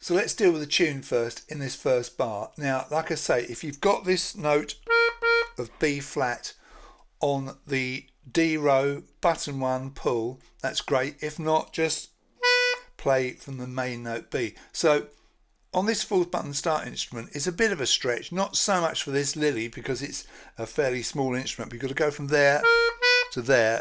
So let's deal with the tune first in this first bar. Now, like I say, if you've got this note of B flat on the D row, button 1, pull, that's great. If not, just play from the main note B. So on this 4th button start instrument, it's a bit of a stretch, not so much for this lily because it's a fairly small instrument, but you've got to go from there to there,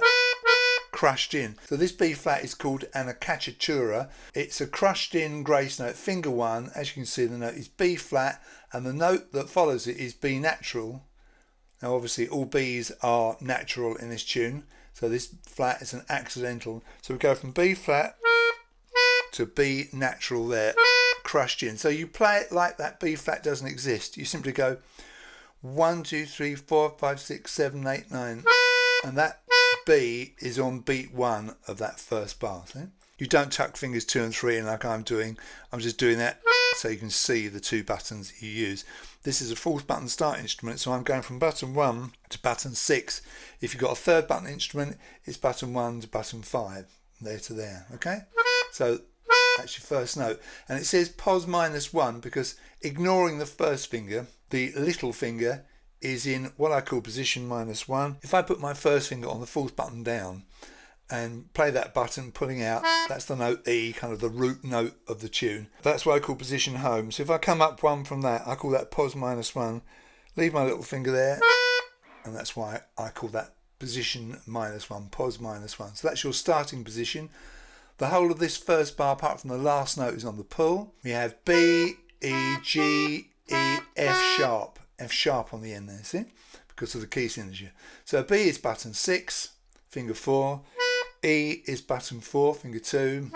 crushed in. So this B flat is called an accaciatura. It's a crushed in grace note, finger 1. As you can see, the note is B flat, and the note that follows it is B natural. Now obviously all B's are natural in this tune, so this flat is an accidental. So we go from B flat to B natural there, crushed in. So you play it like that B flat doesn't exist. You simply go 1, 2, 3, 4, 5, 6, 7, 8, 9, and that B is on beat 1 of that first bar. See? You don't tuck fingers 2 and 3 in like I'm doing. I'm just doing that so you can see the 2 buttons you use. This is a 4th button start instrument, so I'm going from button 1 to button 6. If you've got a 3rd button instrument, it's button 1 to button 5, there to there. Okay, so that's your first note, and it says pos -1 because ignoring the first finger, the little finger is in what I call position -1. If I put my first finger on the 4th button down and play that button pulling out, that's the note E, kind of the root note of the tune. That's what I call position home. So if I come up 1 from that, I call that pos -1, leave my little finger there, and that's why I call that position -1, pos -1. So that's your starting position. The whole of this first bar, apart from the last note, is on the pull. We have B, E, G, E, F sharp on the end there, see? Because of the key signature. So B is button 6, finger 4. E is button 4, finger 2.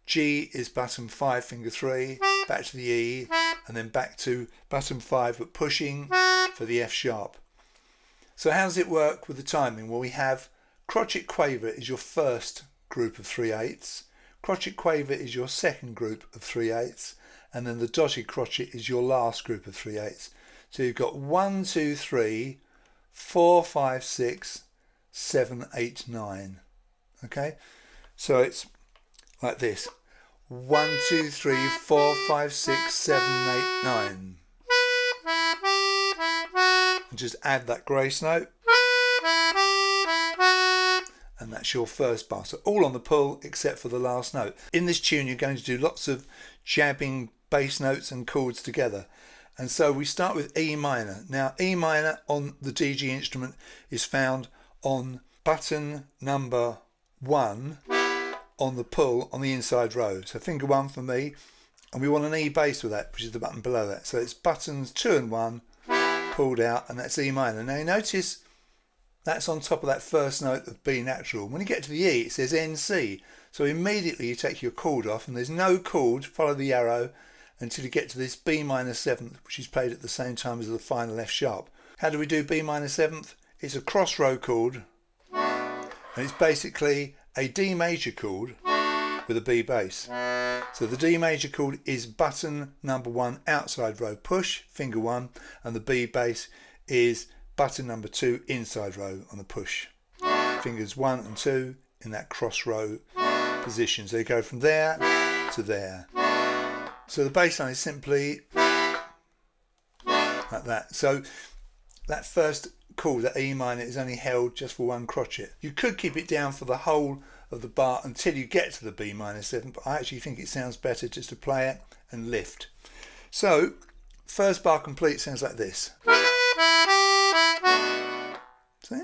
G is button 5, finger 3. Back to the E, and then back to button 5, but pushing for the F sharp. So how does it work with the timing? Well, we have crotchet quaver is your first group of 3/8. Crotchet quaver is your second group of 3/8, and then the dotted crotchet is your last group of 3/8. So you've got 1, 2, 3, 4, 5, 6, 7, 8, 9. Okay, so it's like this: 1, 2, 3, 4, 5, 6, 7, 8, 9. And just add that grace note, and that's your first bar. So all on the pull except for the last note. In this tune you're going to do lots of jabbing bass notes and chords together. And so we start with E minor. Now E minor on the DG instrument is found on button number 1 on the pull on the inside row. So finger 1 for me, and we want an E bass with that, which is the button below that. So it's buttons 2 and 1 pulled out, and that's E minor. Now you notice that's on top of that first note of B natural. When you get to the E it says NC, so immediately you take your chord off, and there's no chord, follow the arrow until you get to this B minor 7th, which is played at the same time as the final F sharp. How do we do B minor 7th? It's a cross row chord, and it's basically a D major chord with a B bass. So the D major chord is button number 1 outside row push, finger 1, and the B bass is button number 2 inside row on the push, fingers 1 and 2 in that cross row position. So you go from there to there. So the bass line is simply like that. So that first chord, that E minor, is only held just for one crotchet. You could keep it down for the whole of the bar until you get to the B minor 7, but I actually think it sounds better just to play it and lift. So first bar complete sounds like this. See?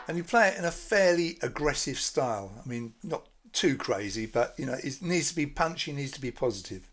And you play it in a fairly aggressive style. I mean, not too crazy, but you know, it needs to be punchy, needs to be positive.